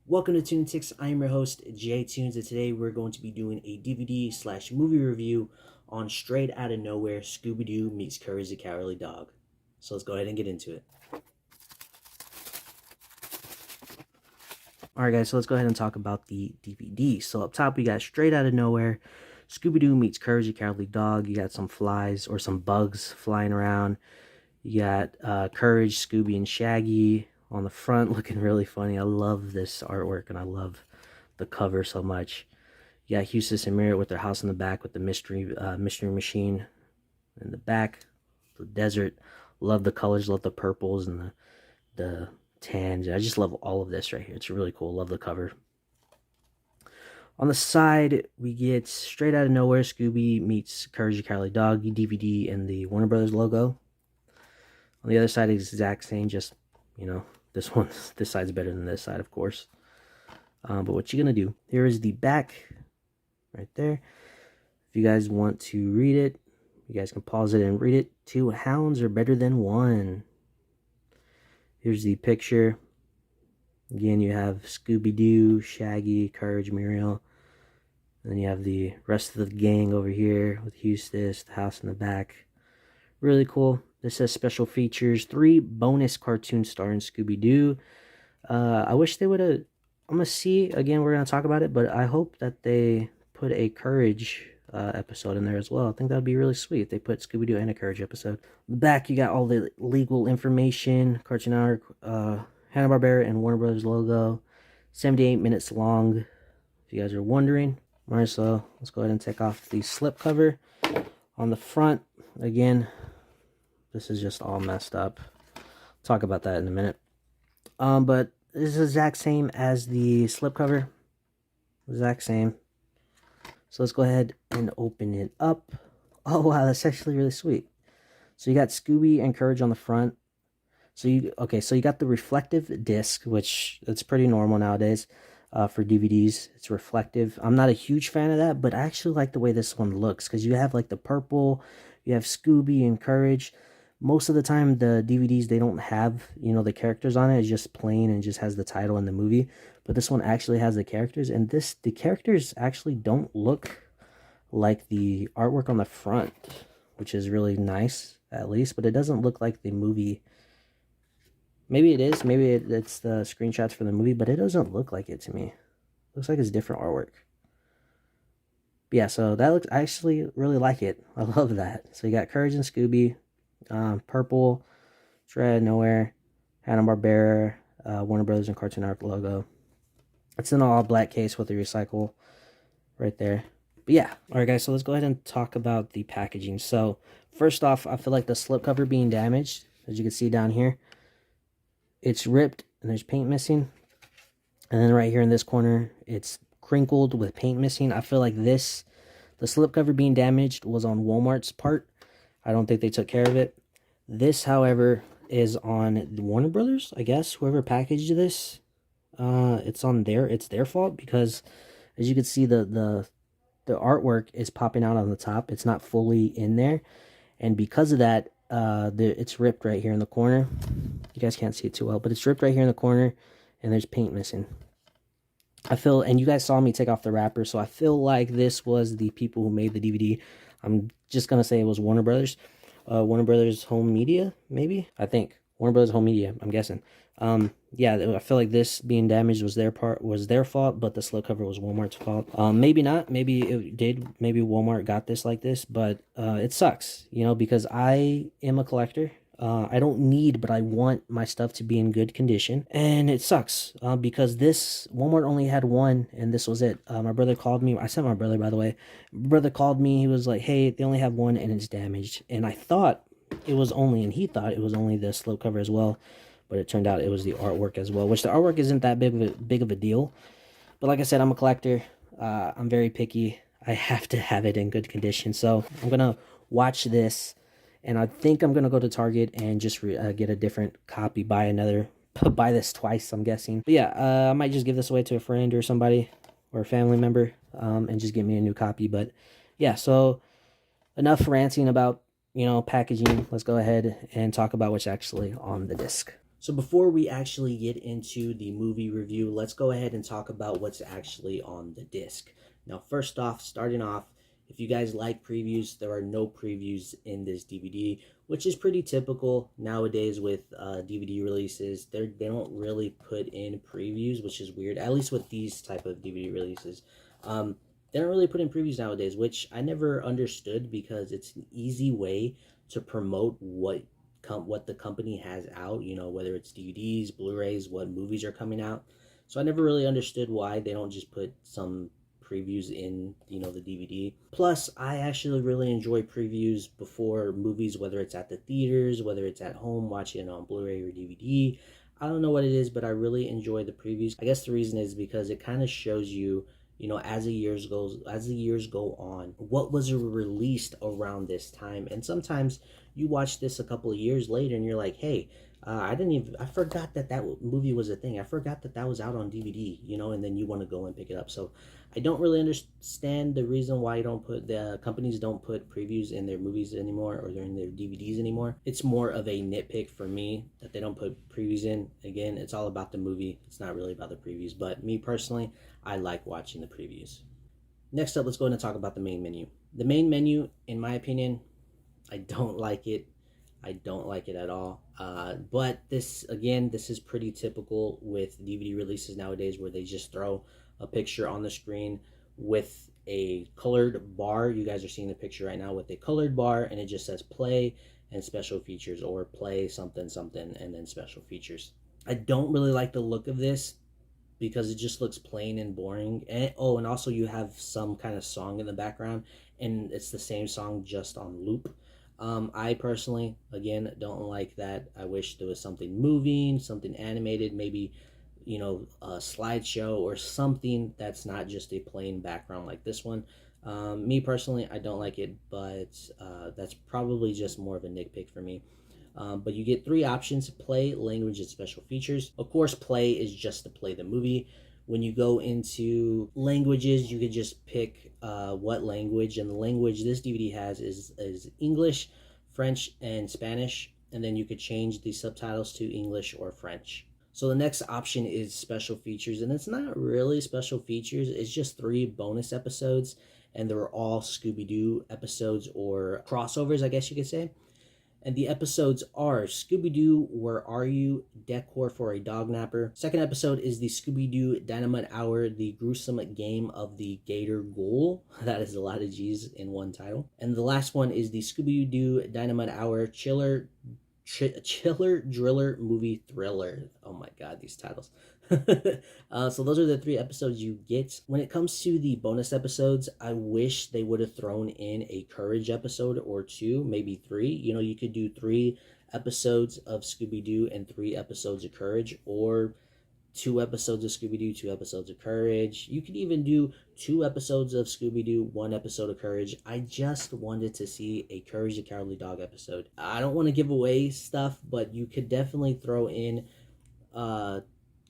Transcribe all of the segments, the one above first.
Welcome to Toonz. I am your host, Jay Toonz, and today we're going to be doing a DVD/movie review on Straight Outta Nowhere, Scooby-Doo meets Courage the Cowardly Dog. So let's go ahead and get into it. Alright guys, so let's go ahead and talk about the DVD. So up top we got Straight Outta Nowhere, Scooby-Doo meets Courage the Cowardly Dog. You got some flies or some bugs flying around. You got Courage, Scooby, and Shaggy on the front looking really funny. I love this artwork and I love the cover so much. You got Eustace and Merritt with their house in the back with the mystery machine in the back. The desert. Love the colors, love the purples and the tans. I just love all of this right here. It's really cool. Love the cover. On the side, we get Straight Outta Nowhere, Scooby meets Courage the Cowardly Dog DVD and the Warner Brothers logo. On the other side, it's the exact same, just, you know, this side's better than this side, of course. But what you're going to do, here is the back right there. If you guys want to read it, you guys can pause it and read it. 2 hounds are better than 1. Here's the picture. Again, you have Scooby-Doo, Shaggy, Courage, Muriel. And then you have the rest of the gang over here with Eustace, the house in the back. Really cool. This says special features, 3 bonus cartoons starring Scooby-Doo. I wish they would have, I'm going to see, again, we're going to talk about it, but I hope that they put a Courage episode in there as well. I think that would be really sweet if they put Scooby-Doo and a Courage episode. The back, you got all the legal information, Cartoon Network, Hanna-Barbera, and Warner Brothers logo. 78 minutes long, if you guys are wondering. Alright, so let's go ahead and take off the slip cover. On the front, again, this is just all messed up. Talk about that in a minute. But this is the exact same as the slipcover. Exact same. So let's go ahead and open it up. Oh wow, that's actually really sweet. So you got Scooby and Courage on the front. So you got the reflective disc, which it's pretty normal nowadays for DVDs. It's reflective. I'm not a huge fan of that, but I actually like the way this one looks because you have like the purple, you have Scooby and Courage. Most of the time, the DVDs, they don't have, you know, the characters on it. It's just plain and just has the title and the movie. But this one actually has the characters. And the characters actually don't look like the artwork on the front, which is really nice, at least. But it doesn't look like the movie. Maybe it is. Maybe it's the screenshots for the movie. But it doesn't look like it to me. It looks like it's different artwork. But yeah, so that looks, I actually really like it. I love that. So you got Courage and Scooby. Purple, Straight Outta Nowhere, Hanna-Barbera, Warner Brothers and Cartoon Network logo. It's in an all black case with the recycle right there. But yeah, alright guys, so let's go ahead and talk about the packaging. So first off, I feel like the slipcover being damaged, as you can see down here. It's ripped and there's paint missing. And then right here in this corner, it's crinkled with paint missing. I feel like the slipcover being damaged was on Walmart's part. I don't think they took care of it. This, however, is on Warner Brothers, I guess. Whoever packaged this, it's their fault because, as you can see, the artwork is popping out on the top. It's not fully in there, and because of that, it's ripped right here in the corner. You guys can't see it too well, but it's ripped right here in the corner, and there's paint missing. And you guys saw me take off the wrapper, so I feel like this was the people who made the DVD. I'm just going to say it was Warner Brothers. Warner Brothers Home Media, maybe? I think. Warner Brothers Home Media, I'm guessing. Yeah, I feel like this being damaged was their fault, but the slipcover was Walmart's fault. Maybe not. Maybe it did. Maybe Walmart got this like this, but it sucks, you know, because I am a collector. I don't need, but I want my stuff to be in good condition. And it sucks because this Walmart only had one and this was it. My brother called me. I sent my brother, by the way. My brother called me. He was like, hey, they only have one and it's damaged. And I thought it was only, and he thought it was only the slipcover as well. But it turned out it was the artwork as well, which the artwork isn't that big of a deal. But like I said, I'm a collector. I'm very picky. I have to have it in good condition. So I'm going to watch this. And I think I'm going to go to Target and just get a different copy, buy this twice, I'm guessing. But yeah, I might just give this away to a friend or somebody or a family member and just get me a new copy. But yeah, so enough ranting about, you know, packaging. Let's go ahead and talk about what's actually on the disc. So before we actually get into the movie review, let's go ahead and talk about what's actually on the disc. Now, first off, starting off, if you guys like previews, there are no previews in this DVD, which is pretty typical nowadays with DVD releases. They don't really put in previews, which is weird, at least with these type of DVD releases. Um, they don't really put in previews nowadays, which I never understood because it's an easy way to promote what the company has out, you know, whether it's DVDs, Blu-rays, what movies are coming out. So I never really understood why they don't just put some previews in, you know, the DVD. Plus, I actually really enjoy previews before movies, whether it's at the theaters, whether it's at home watching it on Blu-ray or DVD. I don't know what it is, but I really enjoy the previews. I guess the reason is because it kind of shows you, you know, as the years go on, what was released around this time. And sometimes you watch this a couple of years later and you're like, hey, I forgot that movie was a thing. I forgot that was out on DVD, you know, and then you want to go and pick it up. So I don't really understand the reason why the companies don't put previews in their movies anymore, or they're in their DVDs anymore. It's more of a nitpick for me that they don't put previews in. Again, it's all about the movie. It's not really about the previews, but me personally, I like watching the previews. Next up, let's go ahead and talk about the main menu. The main menu, in my opinion, I don't like it. I don't like it at all. But this is pretty typical with DVD releases nowadays, where they just throw a picture on the screen with a colored bar. You guys are seeing the picture right now with a colored bar, and it just says play and special features, or play something something and then special features. I don't really like the look of this because it just looks plain and boring. And and also you have some kind of song in the background, and it's the same song just on loop. I personally, again, don't like that. I wish there was something moving, something animated, maybe, you know, a slideshow or something that's not just a plain background like this one. Me personally, I don't like it, but that's probably just more of a nitpick for me. But you get three options: play, language, and special features. Of course, play is just to play the movie. When you go into languages, you could just pick what language, and the language this DVD has is English, French, and Spanish, and then you could change the subtitles to English or French. So the next option is special features, and it's not really special features, it's just 3 bonus episodes, and they're all Scooby-Doo episodes, or crossovers, I guess you could say. And the episodes are Scooby-Doo, Where Are You? Decor for a Dognapper. Second episode is the Scooby-Doo Dynamite Hour, the gruesome game of the Gator Ghoul. That is a lot of G's in one title. And the last one is the Scooby-Doo Dynamite Hour Chiller Driller Movie Thriller. Oh my god, these titles. So those are the 3 episodes you get. When it comes to the bonus episodes, I wish they would have thrown in a courage episode or 2, maybe 3. You know, you could do 3 episodes of Scooby-Doo and 3 episodes of courage, or 2 episodes of Scooby-Doo, 2 episodes of courage. You could even do 2 episodes of Scooby-Doo, 1 episode of courage. I just wanted to see a Courage the Cowardly Dog episode. I don't want to give away stuff, but you could definitely throw in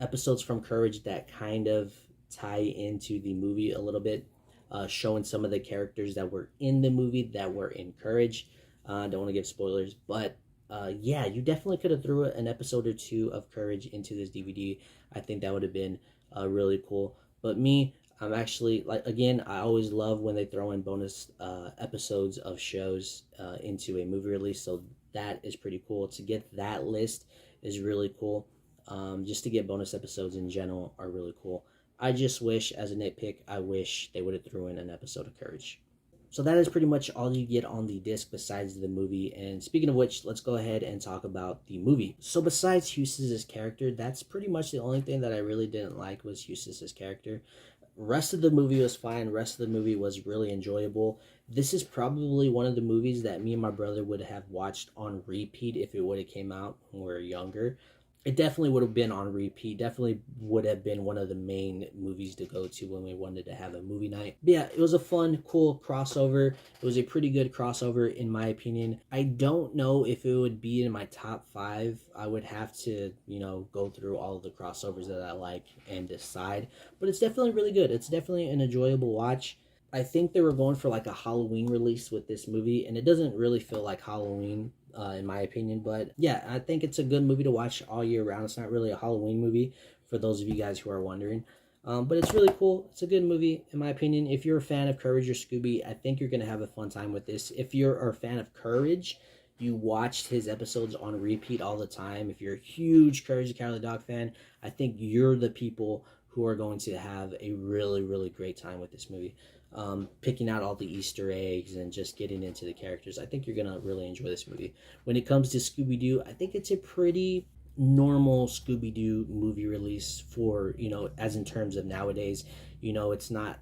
episodes from Courage that kind of tie into the movie a little bit, showing some of the characters that were in the movie that were in Courage. Don't want to give spoilers, but yeah, you definitely could have threw an episode or 2 of Courage into this DVD. I think that would have been really cool. But me, I'm actually, like, again, I always love when they throw in bonus episodes of shows into a movie release. So that is pretty cool. To get that list is really cool. Just to get bonus episodes in general are really cool. I just wish, as a nitpick, I wish they would have threw in an episode of Courage. So that is pretty much all you get on the disc besides the movie. And speaking of which, let's go ahead and talk about the movie. So besides Eustace's character, that's pretty much the only thing that I really didn't like was Eustace's character. Rest of the movie was fine. Rest of the movie was really enjoyable. This is probably one of the movies that me and my brother would have watched on repeat if it would have came out when we were younger. It definitely would have been on repeat. Definitely would have been one of the main movies to go to when we wanted to have a movie night. But yeah, it was a fun, cool crossover. It was a pretty good crossover in my opinion. I don't know if it would be in my top 5. I would have to, you know, go through all of the crossovers that I like and decide. But it's definitely really good. It's definitely an enjoyable watch. I think they were going for like a Halloween release with this movie, and it doesn't really feel like Halloween, in my opinion. But yeah, I think it's a good movie to watch all year round. It's not really a Halloween movie for those of you guys who are wondering. But it's really cool. It's a good movie, in my opinion. If you're a fan of Courage or Scooby, I think you're going to have a fun time with this. If you're a fan of Courage, you watched his episodes on repeat all the time. If you're a huge Courage the Cowardly Dog fan, I think you're the people who are going to have a really, really great time with this movie. Picking out all the Easter eggs and just getting into the characters. I think you're going to really enjoy this movie. When it comes to Scooby-Doo, I think it's a pretty normal Scooby-Doo movie release for, as in terms of nowadays. It's not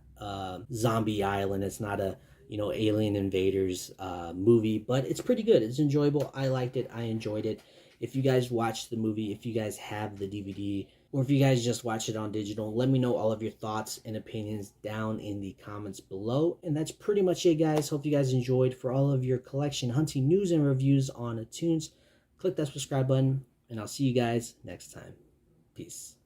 Zombie Island. It's not a, Alien Invaders movie, but it's pretty good. It's enjoyable. I liked it. I enjoyed it. If you guys watched the movie, if you guys have the DVD, or if you guys just watch it on digital, let me know all of your thoughts and opinions down in the comments below. And that's pretty much it, guys. Hope you guys enjoyed. For all of your collection hunting news and reviews on Toonz, click that subscribe button, and I'll see you guys next time. Peace.